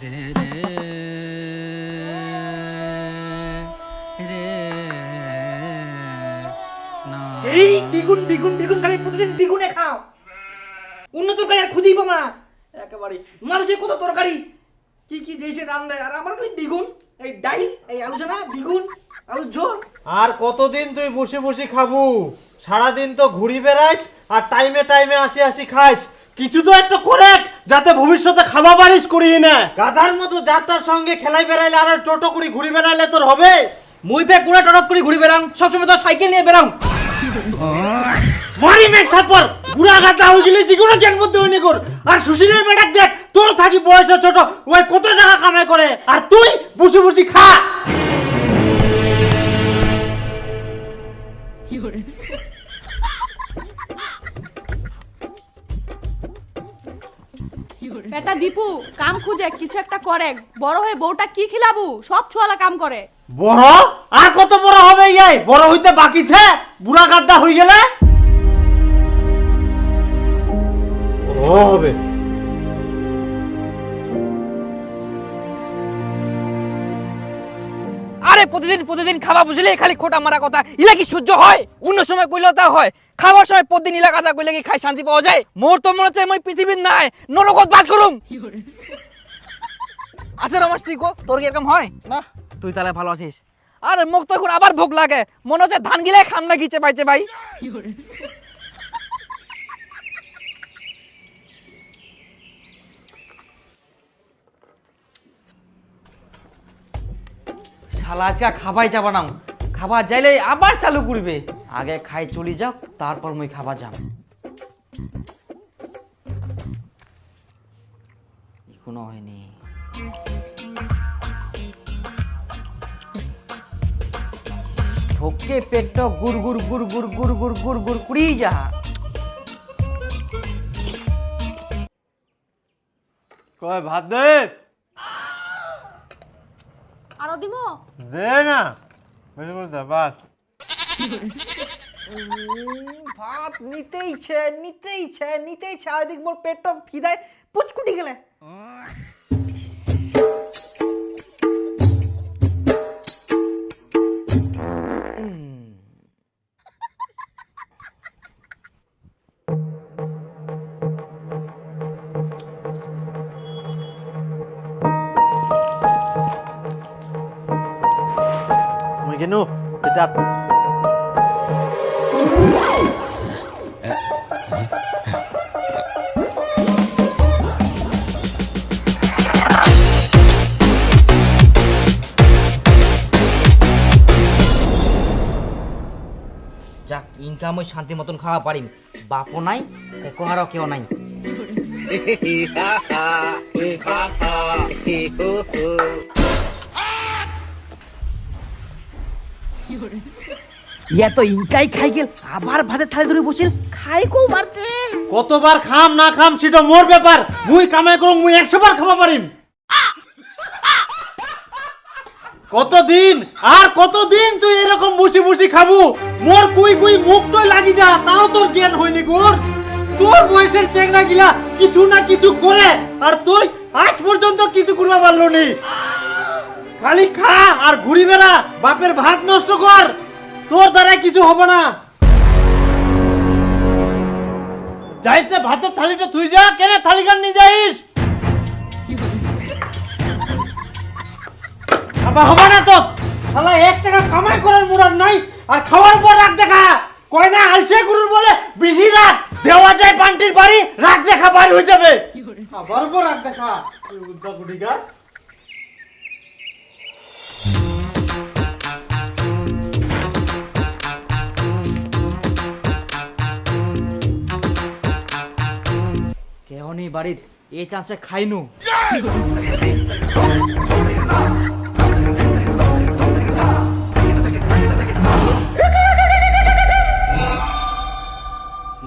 এই দ্বিগুণ দ্বিগুণ দ্বিগুণ খালি প্রতিদিন দ্বিগুণে খাও, অন্য তরকারি আর খুঁজেই পাবো না একেবারে। মানুষের কত তরকারি কি কি যে রান দেয়, আর আমার খালি দ্বিগুণ। এই ডাল, এই আলোচনা দ্বিগুণ, আলু ঝোল। আর কতদিন তুই বসে বসে খাবো? সারাদিন তো ঘুরি বেড়াইস আর টাইমে টাইমে আসি আসি খাইস। কিছু তো একটা করে যাতে ভবিষ্যতে খাওয়া পারিস করিয়ে না। গাধার মতো যাত্রার সঙ্গে খেলাই বেড়াইলে আর টোটো করে ঘুরি বেড়াইলে তোর হবে? মুই পে কোনা টটত করে ঘুরি বেড়াং, সবসময় তো সাইকেল নিয়ে বেড়াং। মারি মেঘ থাপ্পর, বুড়া গাধা হয়ে গেলে যেগুলো জ্ঞান বুদ্ধি হয়নি কর। আর সুশীলের বেটাক দেখ, তোর থাকি বয়স ছোট, ওই কত টাকা কামাই করে আর তুই বসে বসে খা। বেটা দীপু কাম খুঁজে কিছু একটা করে, বড় হয়ে বউটা কি খিলাবু? সব ছোয়ালা কাম করে। বড় আর কত বড় হবে? এই বড় হইতে বাকি ছে, বুড়া গাধা হয়ে গেলে ও হবে। আরে প্রতিদিন প্রতিদিন খাওয়া বুঝলে খালি খোটা মারা কথা, ইলা কি সহ্য হয়? অন্য সময় কইলেও তা হয়, খাবার সময় প্রতিদিন ইলা কথা কইলে কি খাই শান্তি পাওয়া যায়? মোর তো মনে হচ্ছে মই পৃথিবীর নাই নরকত বাস করুম। আচ্ছা রমেশ তুই কো, তোর কি এরকম হয় না? তুই তাহলে ভালো আছিস? আরে মুখ তো এখন আবার ভোগ লাগে, মনে হচ্ছে ধান গিলাই খাম না গিচে পাইছে ভাই। শালা আজকে খাবাই যাবা না, খাবার যাইলে আবার চালু করবে। আগে খাই চলি যাক, তারপর মই খাবার যাম। এখনো হয়নি। ঠোকে পেট গুড় গুড় গুড় গুড় গুড় গুড় গুড় গুড় কুড়ি যা। কয় ভাত দে। আরো দিমো? দে না, বেশি করে দে বাস। ভাত নিতেইছে নিতেইছে নিতেইছে, আর দেখ মোর পেটটা খিদায় পুচকুটি গেলে। মই কেনো এটা যাক ইনকাম ওই শান্তি মতন খাওয়া পারিম, বাপও নাই কোহারও কেউ নাই। ইয়া তো ইনকাই খাই গেল, আবার ভাতের থালি ধরে বসিল, খাই কো মারতে। কতবার খাম না খাম সেটা মোর ব্যাপার। মুই কামাই করুম, মুই 100 বার খাওয়া পারিম। কতদিন আর কতদিন তুই এরকম বসে বসে খাবো? মোর কুই কুই মুখটাই লাগি যা, তাও তোর জ্ঞান হয়নি গোর। তোর বয়সের চেংড়া গিলা কিছু না কিছু করে, আর তুই আজ পর্যন্ত কিছু করবা পারলো নি। খালি খা আর ঘুরি বেড়া, বাপের ভাত নষ্ট কর, তোর দ্বারা কিছু হবে না। যাইস না ভাতের থালিটা তুই যা, কেন থালিখান নিয়ে যাইস? হবে না তো, শালা 1 টাকা কামাই করার মুরাদ নাই, আর খাওয়ার পর রাগ দেখা কয় না। আলসে গুরুর বলে বেশি রাগ দেওয়া যায় পান্টির বাড়ি, রাগ দেখা বাড়ি হয়ে যাবে। আবার উপর রাগ দেখা উদ্দা গুটিকার। কেউ নেই বাড়িত, এই চান্সে খাইনু।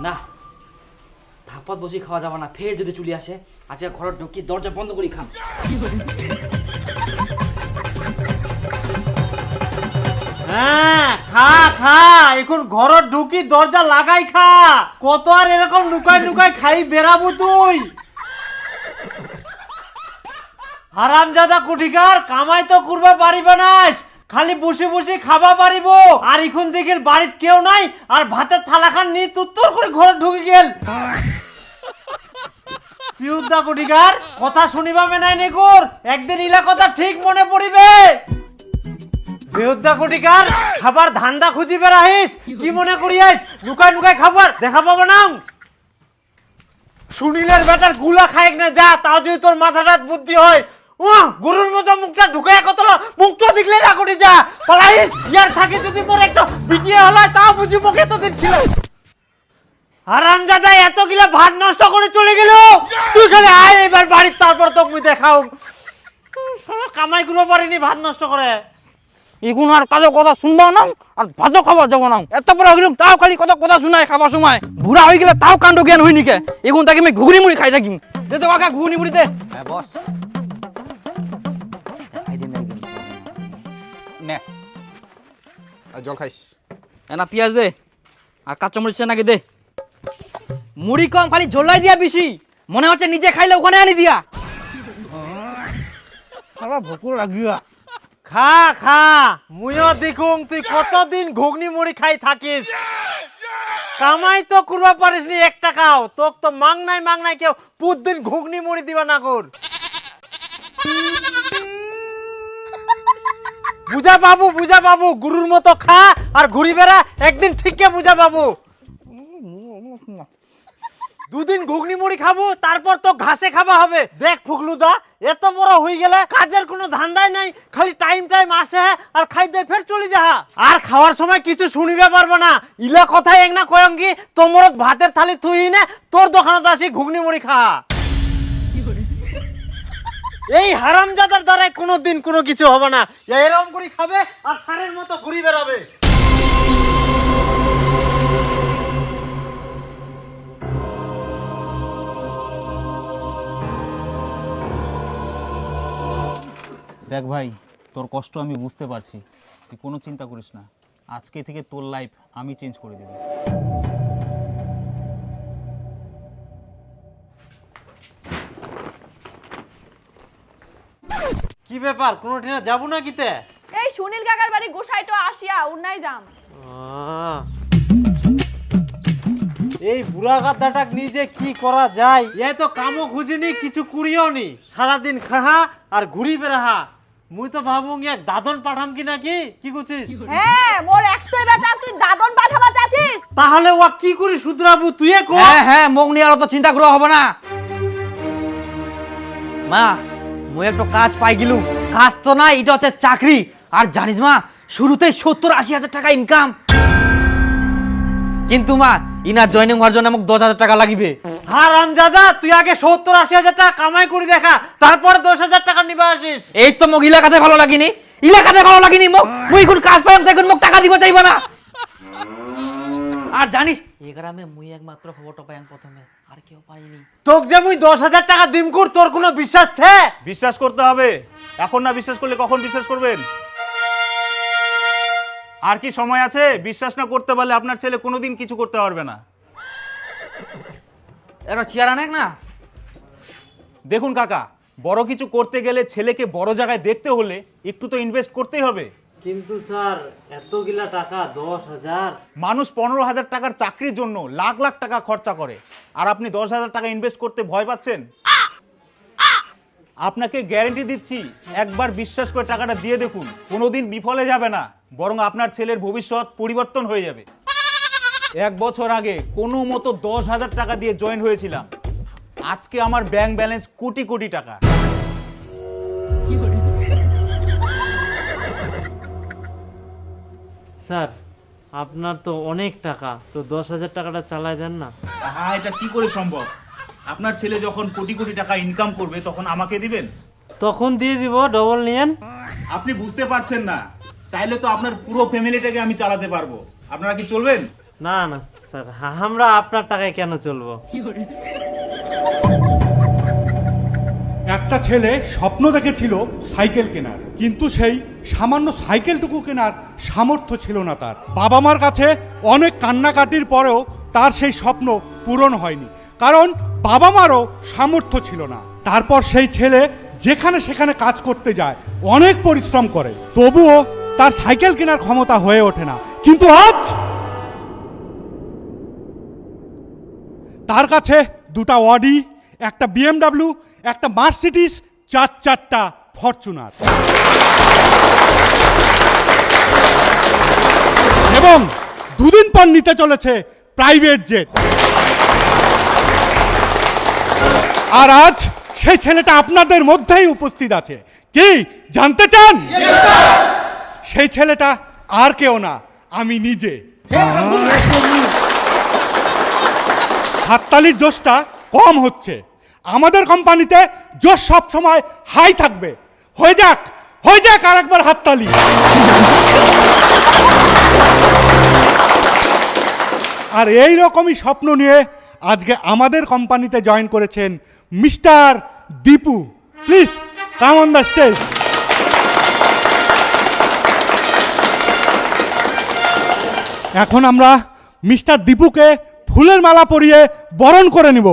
না থাপত বসে খাওয়া যাবে না, ফের যদি চলে আসে আজকে ঘরের ঢুকি দরজা বন্ধ করি খাম। হ্যাঁ খা খা, এখন ঘরত ঢুকি দরজা লাগাই খা। কত আর এরকম লুকাই লুকাই খাই বেরাবো তুই? হারামজাদা কুঠিকার, কামাই তো করবা পারিবা নাস, খালি বসে বসে খাবা পারিব। আর এখন দেখেন বাড়িতে কেউ নাই, আর ভাতের থালা খান নিয়ে তুত্তর করে ঘরে ঢুকে গেল। পিউদা কুঠিকার, কথা শুনিবা মেনাই নেকুর, একদিন ইলা কথা ঠিক মনে পড়িবে। পিউদা কুঠিকার, খাবার ধান্দা খুঁজিবে রাহিস, কি মনে করিয়াস লুকাই লুকাই খাবার দেখা পাবো না। সুনীলের বেটার গুলা খাইক না যা, তাও যদি তোর মাথাটা বুদ্ধি হয়। ও গরুর মতো মুখটা ঢুকায় কত মুখটা দেখলে না করি যা পলাইস। ইয়ার থাকে যদি মোর একটা বিটিয়ে হলো তাও বুঝি মুখে তো দিন ছিল। হারামজাদা এতগুলা ভাত নষ্ট করে চলে গেল, তুই খালি আয় এবার বাড়ির, তারপর তোকে মুই দেখাও। কামাই করবো পারিনি ভাত নষ্ট করে। এখন আর কাজে কথা শুনবাও না, আর ভাতও খাবার যাবো না। এত বড় হইলাম তাও খালি কত কথা শুনায় খাবার সময়। বুড়া হয়ে গেলে তাও কাণ্ড জ্ঞান হয়নি কে। এখন তাকে আমি ঘুগনি মুড়ি খাই থাকি। দে তো কাকা ঘুগনি মুড়ি দে। হ্যাঁ বস, নে আর জল খাইস। না পেঁয়াজ দে, আর কাঁচামরিচ নাকি দে। মুড়ি কম, খালি ঝোলাই দিয়া বেশি, মনে হচ্ছে নিজে খাইলে ওখানে আনি দিয়া। ভোক লাগিয়া খা খা, মুইও দেখুন তুই কতদিন ঘুগনি মুড়ি খাই থাকিস। কামাই তো করবা পারিস নি এক টাকাও, তোক তো মাং নাই কেউ প্রতিদিন ঘুগনি মুড়ি দিবা না কর। বুঝা বাবু গুরুর মতো খা আর ঘুরি বেড়া, একদিন ঠিককে বুঝা বাবু। দুদিন ঘুগনি মুড়ি খাবো, তারপর তো ঘাসে খাওয়া হবে। দেখ ফুকলুদা, এত বড় হয়ে গেলে কাজের কোনো ধান্দাই নাই, খালি টাইম আসে আর খাই দেয় ফের চলে যাহা। আর খাওয়ার সময় কিছু শুনিবে পারবো না, ইলা কথাই এক না কয়ঙ্গি তোমর ভাতের থালি তুই না তোর দোকানত আসি ঘুগনি মুড়ি খা। এই হারামজাদার দ্বারাই কোনোদিন কোনো কিছু হবে না, এরকম করে খাবে আর সারের মতো ঘুরি বেড়াবে। দেখ ভাই, তোর কষ্ট আমি বুঝতে পারছি, তুই কোনো চিন্তা করিস না, আজকে থেকে তোর লাইফ আমি চেঞ্জ করে দেব। কি ব্যাপার, কোনোদিন যাবো না কিতে? এই সুনীল কাকার বাড়ি গোসাইটো আসিয়া উন্নাই যাম। এই বুড়া গাদাটাক নিজে কি করা যায়, এ তো কামও খুঁজিনি কিছু করিও নি, সারাদিন খাহা আর ঘুরি বেড়াহা। মুই তো ভাবুং এক দাদন পাঠাম কি নাকি, কি করছিস? হ্যাঁ, মোর একটাই বেটা, তুই দাদন পাঠাবা চাচ্ছিস? তাহলে ও কি করে শুধরাবু তুই কো? হ্যাঁ মুখ নিয়ে আর তো চিন্তা করা হবে না। মা মুই একটা কাজ পাই গেলু, কাজ তো না, এটা হচ্ছে চাকরি। আর জানিস মা, শুরুতেই 70-80 হাজার টাকা ইনকাম, কিন্তু মা ইনা জয়েনিং হওয়ার জন্য আমাকে 10,000 টাকা লাগিবে। হারামজাদা, তুই আগে 70-80 হাজার টাকা কামাই করে দেখা, তারপর 10,000 টাকা নিবা আসিস। এই তো মোক ইলাকাতে ভালো লাগিনি, মোক মুই এখন কাজ পাইম তো এখন মোক টাকা দিব চাইবা না। আর জানিস এই গ্রামে মুই একমাত্র খবরটা পাইম প্রথমে, আর কেউ পাইনি। তোক যে মুই 10,000 টাকা দিম কর, তোর কোনো বিশ্বাস ছে? বিশ্বাস করতে হবে, এখন না বিশ্বাস করলে কখন বিশ্বাস করবেন? আর কি সময় আছে? বিশ্বাস না করতে পারলে আপনার ছেলে কোনোদিন কিছু করতে পারবে না। এটা চেয়ার আনেক না। দেখুন কাকা, বড় কিছু করতে গেলে ছেলেকে বড় জায়গায় দেখতে হলে একটু তো ইনভেস্ট করতেই হবে। কিন্তু স্যার এতগুলা টাকা 10,000, মানুষ 15,000 টাকার চাকরির জন্য লাখ লাখ টাকা খরচা করে, আর আপনি 10,000 টাকা ইনভেস্ট করতে ভয় পাচ্ছেন? আপনাকে গ্যারান্টি দিচ্ছি, একবার বিশ্বাস করে টাকাটা দিয়ে দেখুন, কোনোদিন বিফলে যাবে না, বরং আপনার ছেলের ভবিষ্যৎ পরিবর্তন হয়ে যাবে। 1 বছর আগে কোনো মতো 10,000 টাকা দিয়ে জয়েন হয়েছিলাম, আজকে আমার ব্যাংক ব্যালেন্স কোটি কোটি টাকা। স্যার আপনার তো অনেক টাকা, তো 10,000 টাকাটা চালাই দেন না। হ্যাঁ, এটা কি করে সম্ভব? আপনার ছেলে যখন কোটি কোটি টাকা ইনকাম করবে তখন আমাকে দিবেন? তখন দিয়ে দিব, ডবল নিয়েন। আপনি বুঝতে পারছেন না, চাইলে তো আপনার পুরো ফ্যামিলিটাকে আমি চালাতে পারবো, আপনারা কি চলবেন? না না স্যার, আমরা আপনার টাকায় কেন চলবো? একটা ছেলে স্বপ্ন দেখেছিল সাইকেল কেনার, কিন্তু সেই সামান্য সাইকেলটুকু কেনার সামর্থ্য ছিল না তার। বাবা মার কাছে অনেক কান্নাকাটির পরেও তার সেই স্বপ্ন পূরণ হয়নি, কারণ বাবা মারও সামর্থ্য ছিল না। তারপর সেই ছেলে যেখানে সেখানে কাজ করতে যায়, অনেক পরিশ্রম করে, তবুও তার সাইকেল কেনার ক্ষমতা হয়ে ওঠে না। কিন্তু আজ তার কাছে দুটা অডি, একটা BMW, একটা মার্সিডিজ, চারটা ফরচুনার এবং দুদিন পর নিতে চলেছে প্রাইভেট জেট। আর আজ সেই ছেলেটা আপনাদের মধ্যেই উপস্থিত আছে। কি জানতে চান? সেই ছেলেটা আর কেউ না, আমি নিজে। হাততালির জোশটা কম হচ্ছে। আমাদের কোম্পানিতে জোশ সব সময় হাই থাকবে। হয়ে যাক আর একবার হাততালি। আর এই রকমই স্বপ্ন নিয়ে আজকে আমাদের কোম্পানিতে জয়েন করেছেন mister Dipu. Please come on the stage. এখন আমরা মিস্টার দীপুকে ফুলের মালা পরিয়ে বরণ করে নিব।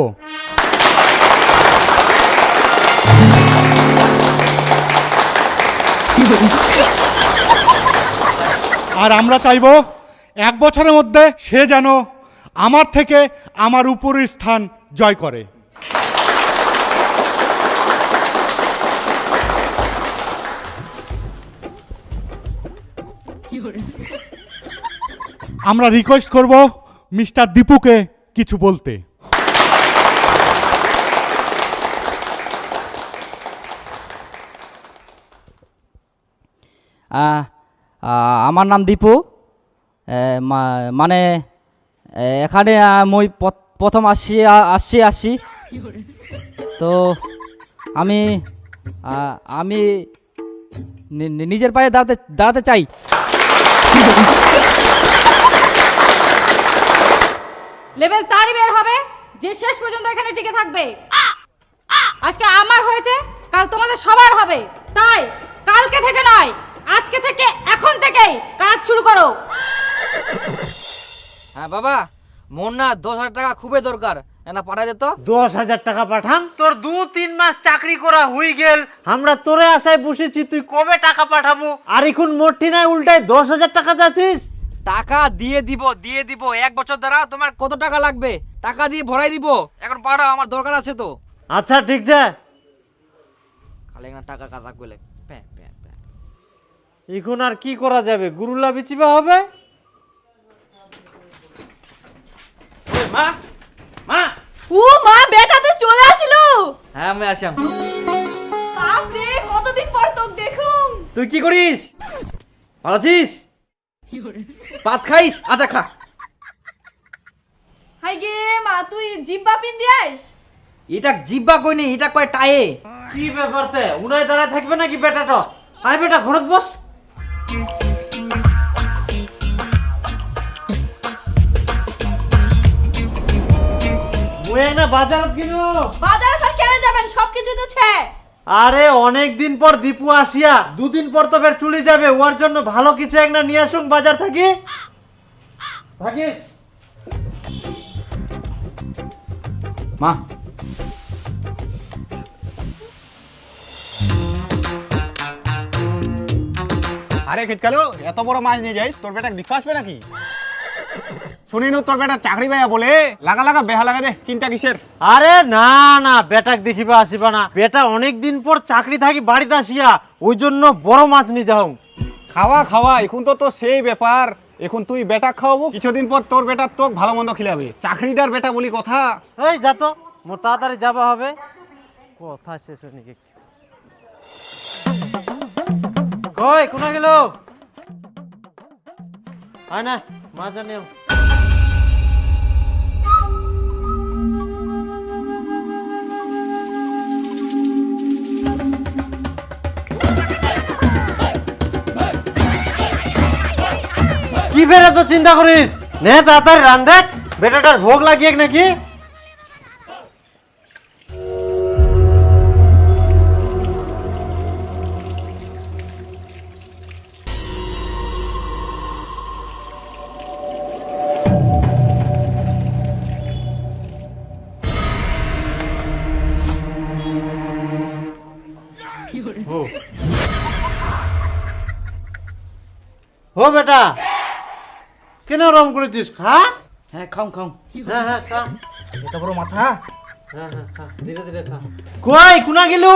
আর আমরা চাইব 1 বছরের মধ্যে সে যেন আমার থেকে আমার উপরের স্থান জয় করে। আমরা রিকোয়েস্ট করব মিস্টার দীপুকে কিছু বলতে। আমার নাম দীপু। মানে এখানে মই প্রথম আসছি তো আমি নিজের পায়ে দাঁড়াতে চাই। লেভেল তারই বের হবে যে শেষ পর্যন্ত এখানে টিকে থাকবে। আজকে আমার হয়েছে, কাল তোমাদের সবার হবে। তাই কালকে থেকে নয়, আজকে থেকে, এখন থেকেই কাজ শুরু করো। হ্যাঁ বাবা, মোর না 10,000 টাকা খুবই দরকার, না পাঠাই দে তো। 10,000 টাকা পাঠাম? তোর 2-3 মাস চাকরি করা হয়ে গেল, আমরা তোরে আশায় বসেছি, তুই কবে টাকা পাঠাবো? আর এখন মোটি নাই, উল্টায় 10,000 টাকা যাচ্ছিস। টাকা দিয়ে দিব 1 বছর দ্বারা। তোমার কত টাকা লাগবে? টাকা দিয়ে ভরাই দিব, এখন পাঠাও, আমার দরকার আছে তো। আচ্ছা ঠিক আছে। খালি না টাকা কাজা কইলে প্যা প্যা প্যা। এখন আর কি করা যাবে, গুরুলা বিচিবা হবে। মা মা। ও মা, বেটা তো চলে আসলো। হ্যাঁ আমি আসলাম। বাপ রে, কতদিন পর তোকে দেখুম। তুই কি করিস? ভালো আছিস? ভাত খাইস? আচ্ছা খা। হাই গে মা, তুই জিব্বা পিন দিয়াস? এটা জিব্বা কই নেই, এটা কয় টায়ে। কি ব্যাপারতে উনাই দাঁড়ায় থাকবে নাকি বেটাটা? আয় বেটা ঘরত বস। মুই না বাজারত কিনো। বাজারে ফের কেন যাবেন? সবকিছু তো ছে। আরে অনেক দিন পর দীপু আসিয়া, 2 দিন পর তো ফের চলে যাবে, ওর জন্য ভালো কিছু একটা নিয়ে আসুন বাজার থাকি। থাকিস মা। আরে খেটকালো, এত বড় মাছ নিয়ে যাইস, তোর বেটা দেখতে আসবে নাকি? শুনি নু তোর বেটা চাকরি পাইয়া বলে, লাগা বেহা লাগা দে, চিন্তা কিসের? আরে না না, বেটাক দেখিবা আসিবা না, বেটা অনেক দিন পর চাকরি থাকি বাড়িতে আসিয়া, ওই জন্য বড় মাছ নিয়ে যাও। খাওয়া এখন তো সেই ব্যাপার। এখন তুই বেটা খাওয়াবো, কিছুদিন পর তোর বেটা তোক ভালো মন্দ খিলাবে। চাকরিটার বেটা বলি কথা। এই যা তো, মোর তাড়াতাড়ি যাবা হবে। কথা শেষ হয়নি। কই কোনা গেল? আয় না মাছ আনিও। কি বেড়ে তো চিন্তা করিস? নে তাড়াতাড়ি রান্ধে, বেটাটার ভোগ লাগিয়ে নাকি। হো বেটা কেন রম করেছিস? খা। হ্যাঁ খাও খাও। হ্যাঁ হ্যাঁ খা। এত বড় মাথা। হ্যাঁ হ্যাঁ খা, ধীরে ধীরে খা। কই কুনা গেলু?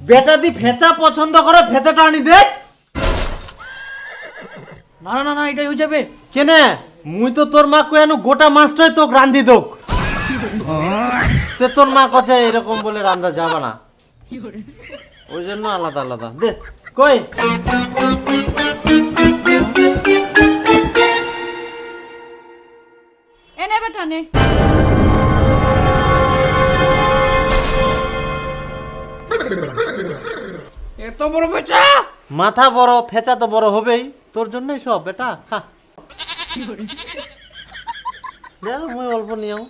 বেটা দি ফেচা পছন্দ করে, ফেচাটা আনি দে। না না না না, এটাই হয়ে যাবে। কেনে মুই তো তোর মা কয়ানো গোটা মাছটাই তোক রান্ধি দোক। তে তোর মা কছে এরকম বলে রান্ধা যাবে না, ওই জন্য আলাদা আলাদা দে। কই এনে বেটা নে। এত বড় বেচা। মাথা বড়, ফেচা তো বড় হবেই, তোর জন্যই সব। বেটা খা। দেখ মুই অল্প নিও।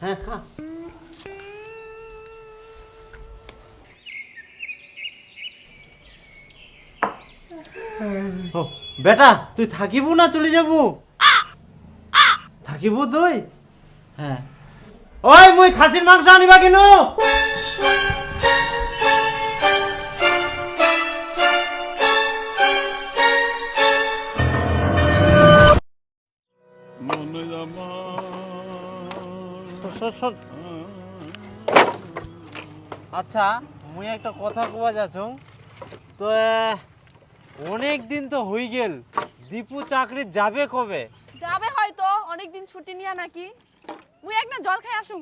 হ্যাঁ খা। ও, বেটা তুই থাকিব না চলে যাবো? থাকিব তুই? হ্যাঁ। ওই মুই খাসির মাংস আনিবা কিনু। আচ্ছা মুই একটা কথা কবা যাচ্ছ, তো অনেক দিন তো হই গেল, দীপু চাকরি যাবে কবে? যাবে হয়তো অনেকদিন ছুটি নিয়া নাকি। মুই একটা জল খাই আসুম।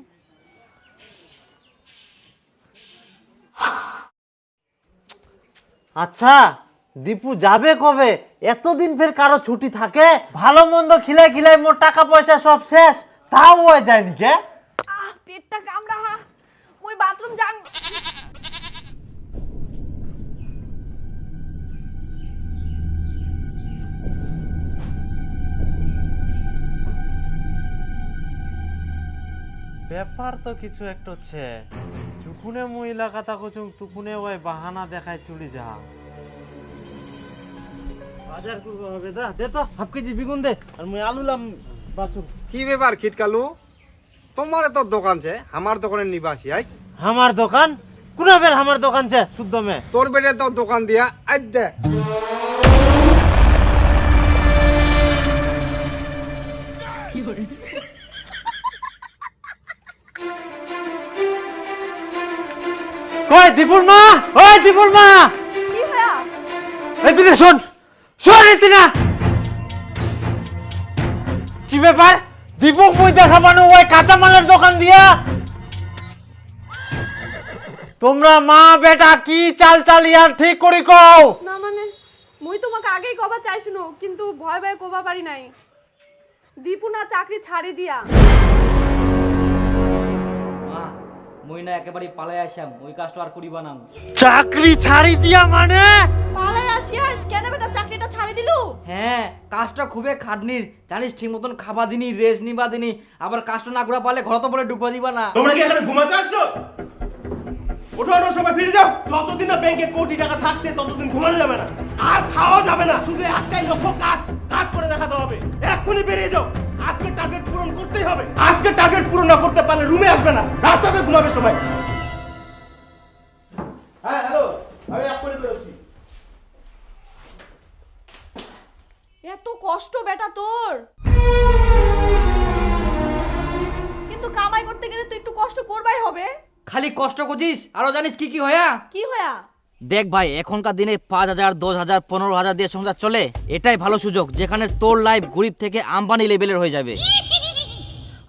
আচ্ছা দীপু যাবে কবে? এতদিন ফের কারো ছুটি থাকে? ভালো মন্দ খিলাই খিলাই মোর টাকা পয়সা সব শেষ, তাও হয়ে যায়নি কে? পেটটা কামড়া হা। মুই বাথরুম যাং। ব্যাপার তো কিছু একটা হচ্ছে। যুকুনে মহিলা কথা কচুং তুকুনে ওই বাহানা দেখায় চলে যা। বাজার করবো হবে দা, দে তো হাফ কেজি বেগুন দে, আর মুই আলু লাম বাচুং। কি ব্যাপার খিটকালু, তোমার তো দোকান আছে, আমার দোকানে নিবাসী আই। আমার দোকান কোনা বের? আমার দোকান ছে শুদ্ধ মে তোর বেটে তো দোকান দিয়া আজ দে। কই দীপুর মা? ওই দীপুর মা, কি হয়া? এদিকে শোন, শোন এদিকে। কি ব্যাপার? দীপক মুই দেখাবানো ওই কাঁচামালের দোকান দিয়া? তোমরা মা বেটা কি চাল চালিয়ার ঠিক করি কও। না মানে মুই তোমাকে আগেই কবা চাইছুনো, কিন্তু ভয় ভয় কবা পারি নাই। দীপু না চাকরি ছাড়ি দিয়া। মা মুই না একেবারে পালাই আসাম, ওই কাজটা আর করিবা না। চাকরি ছাড়ি দিয়া মানে? পালাই আসিয়াস কেন বেটা চাকরিটা ছাড়ি দিলু? হ্যাঁ কাজটা খুবই খাটনির জানিস, ঠিক মতন খাবা দিনি, রেস্ট নিবা দিনি, আবার কাজটা না করা পারলে ঘর তো বলে ঢুকবা দিবা না। তোমরা কি এখানে ঘুমাতে আসছো? ওঠো ওঠো সবাই ফিরে যাও। যতদিন না ব্যাংকে কোটি টাকা থাকছে ততদিন ঘুমানো যাবে না, আর খাওয়া যাবে না। শুধু একটাই লক্ষ্য, কাজ কাজ করে দেখাতে হবে। এক্ষুনি বেরিয়ে যাও, আজকে টার্গেট পূরণ করতেই হবে। আজকে টার্গেট পূরণ না করতে পারলে রুমে আসবে না, রাস্তাতে ঘুমাবে সবাই। হ্যাঁ হ্যালো, আমি এক্ষুনি বেরোচ্ছি। এত কষ্ট বেটা তোর, কিন্তু কামাই করতে গেলে তো একটু কষ্ট করবাই হবে। খালি কষ্ট করছিস, আরো জানিস কি কি হয়া? কি হয়া? দেখ ভাই, এখনকার দিনে 5,000, 10,000, 15,000 দিয়ে সংসার চলে। এটাই ভালো সুযোগ, যেখানে তোর লাইফ গরিব থেকে আম্বানি লেভেলের হয়ে যাবে।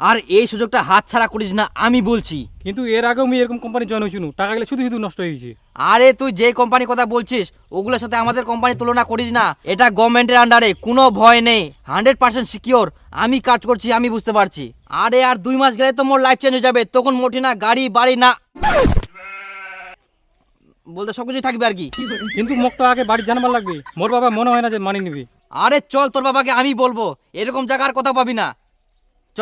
আর এই সুযোগটা হাতছাড়া করিস না, আমি বলছি। কিন্তু এর আগেও আমি এরকম কোম্পানি জয়েন হয়েছিল, টাকা গেলে শুধু শুধু নষ্ট হয়ে গেছে। আরে তুই যে কোম্পানির কথা বলছিস ওগুলোর সাথে আমাদের কোম্পানি তুলনা করিস না। এটা গভর্নমেন্টের আন্ডারে, কোনো ভয় নেই, 100% সিকিওর। আমি কাজ করছি, আমি বুঝতে পারছি। আরে আর 2 মাস গেলে তো মোর লাইফ চেঞ্জ হয়ে যাবে, তখন মোটি না গাড়ি বাড়ি না বলতে সবকিছুই থাকবে আর কি। কিন্তু মোক তো আগে বাড়ি জানাবার লাগবে, মোর বাবা মনে হয় না যে মানি নিবি। আরে চল, তোর বাবাকে আমি বলবো, এরকম জায়গার কথা পাবি না। চ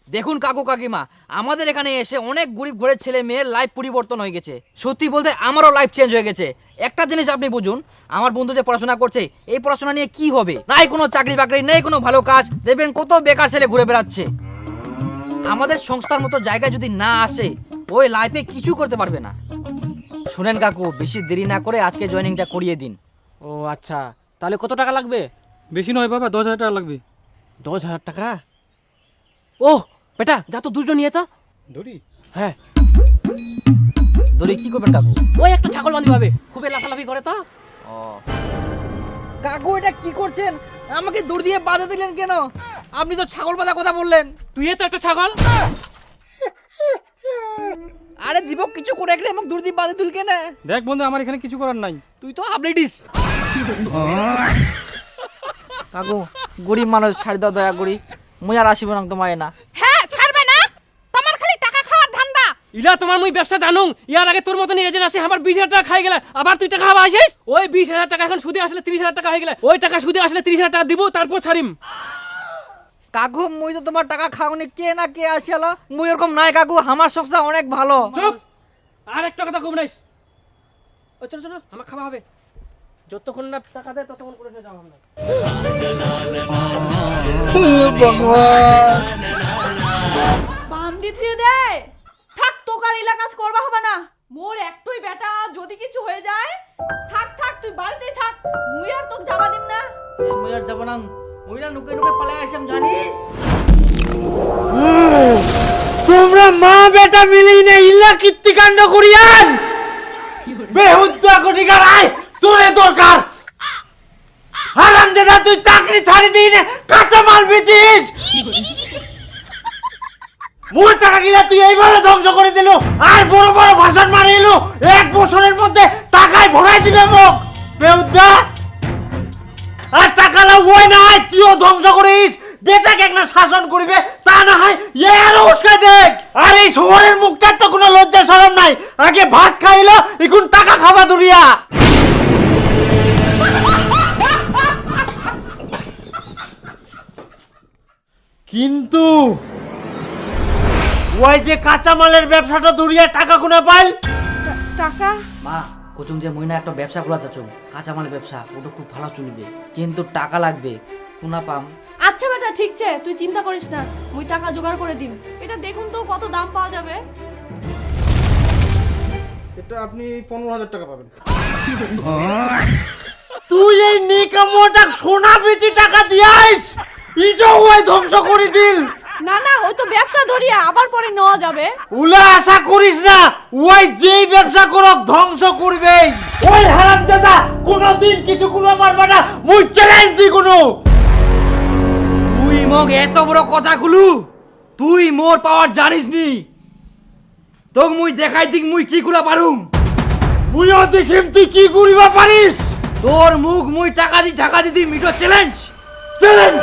দেখুন কাকু কাকিমা, আমাদের এখানে এসে অনেক গরিব ঘরের ছেলে মেয়ের লাইফ পরিবর্তন হয়ে গেছে। সত্যি বলতে আমারও লাইফ চেঞ্জ হয়ে গেছে। একটা জিনিস আপনি বুঝুন, আমার বন্ধু যে পড়াশোনা করছে, এই পড়াশোনা নিয়ে কি হবে? নাই কোনো চাকরি বাকরি, নেই কোনো ভালো কাজ, দেখবেন কত বেকার ছেলে ঘুরে বেড়াচ্ছে। আমাদের সংস্থার মতো জায়গায় যদি না আসে, ওই লাইফে কিছু করতে পারবে না। শুনেন কাকু, বেশি দেরি না করে আজকে জয়েনিংটা করিয়ে দিন। ও আচ্ছা, তাহলে কত টাকা লাগবে? বেশি নয় বাবা, 10,000 টাকা লাগবে। 10,000 টাকা? ও বেটা, যা তো দুটো নিয়ে তো। ধরি? হ্যাঁ। ধরে কি করবেন কাকু? ওই একটা ছাগল বাঁধি হবে, খুবই লাফালাফি করে তো। কাকু এটা কি করছেন? আমাকে দড়ি দিয়ে বাঁধা দিলেন কেন? আপনি তো ছাগল বাঁধা কথা বললেন। তুই তো একটা ছাগল। আরে দীপক কিছু করে একটা আমাকে দড়ি দিয়ে বাঁধা দিল কেন? দেখ বন্ধু, আমার এখানে কিছু করার নাই। তুই তো আপলেটিস। কাকু গরিব মানুষ, ছাড়ি দাও দয়া করি, মুই আর আসিব না তোমায় না। হ্যাঁ ছাড়বে না, তোমার খালি টাকা খাওয়ার ধান্দা। ইলা তোমার মুই ব্যবসা জানুম, ইয়ার আগে তোর মতন এজেন্ট আছে আমার 20,000 টাকা খাই গেলে, আবার তুই টাকা খাওয়া আসিস। ওই 20,000 টাকা এখন সুদে আসলে 30,000 টাকা হয়ে গেলে, ওই টাকা সুদে আসলে 30,000 টাকা দিব, তারপর ছাড়িম। কাকু মুই তো তোমার টাকা খাওনি, কে না কে আসিয়ালো, মুই এরকম নাই কাকু, আমার সংস্থা অনেক ভালো। চুপ, আর একটা কথা কম নাইস। ও চলো চলো, আমার খাওয়া হবে, যতক্ষণ না টাকা দেয় ততক্ষণ করে যাওয়া হবে না। বান্দি থুয়ে দে, থাক তোকার এলা কাজ করবা হবে না। মোর একটুই বেটা, যদি কিছু হয়ে যায় থাক থাক তুই বাড়িতেই থাক, মুই আর তোকে যাবা দিম না। মুই আর যাব না, মুই না নুকে নুকে পালাই আসলাম জানিস। তোমরা মা বেটা মিলেই না ইল্লা কীর্তিকাণ্ড করিয়ান। বেহুদ্দা কোটিকার আয় তোরে দরকার। হারামজাদা তুই চাকরি ছাড়ি দিই না, কাঁচা মাল বেচিস। মোর টাকা গিলা তুই এইভাবে ধ্বংস করে দিল, আর বড় বড় ভাষণ মারি এলো, 1 বছরের মধ্যে টাকায় ভরাই দিবে মুখ। বেহুদ্দা আর টাকা লাও ওই না হয় তুইও ধ্বংস করিস, বেটাকে একটা শাসন করিবে, তা না হয় এর উস্কা দেখ। আর এই শহরের মুখটার তো কোনো লজ্জা শরম নাই, আগে ভাত খাইলো এখন টাকা খাবা দুরিয়া। কিন্তু ওই যে কাঁচামালের ব্যবসাটা দুরিয়া টাকা কোনা পাইল? টাকা? মা কুচুম যে মুই না একটা ব্যবসা খোলা চাচ্ছুম, কাঁচামালের ব্যবসা, ওটা খুব ভালো চলবে, কিন্তু টাকা লাগবে, কোনা পাম? আচ্ছা বেটা ঠিক আছে, তুই চিন্তা করিস না, মুই টাকা জোগাড় করে দিম। এটা দেখুন তো কত দাম পাওয়া যাবে। এটা আপনি 15,000 টাকা পাবেন। তুই এই নিকামোটা সোনা বেচি টাকা দিয়াইস, এটাও ওই ধ্বংস করে দিল। না না, ওই তো ব্যবসা ধরিয়া আবার পরে নেওয়া যাবে। উলা আশা করিস না, ওই যেই ব্যবসা করক ধ্বংস করবে। ওই হারামজাদা কোনদিন কিছু কোনো পারবে না, মুই চ্যালেঞ্জ দি কোনো। তুই মগ এত বড় কথা খুলু, তুই মোর পাওয়ার জানিস নি, তোক মুই দেখাই দিক মুই কি কুলা পারুম। মুইও দেখিম তুই কি করিবা পারিস। তোর মুখ মুই টাকা দি মিটো চ্যালেঞ্জ। চ্যালেঞ্জ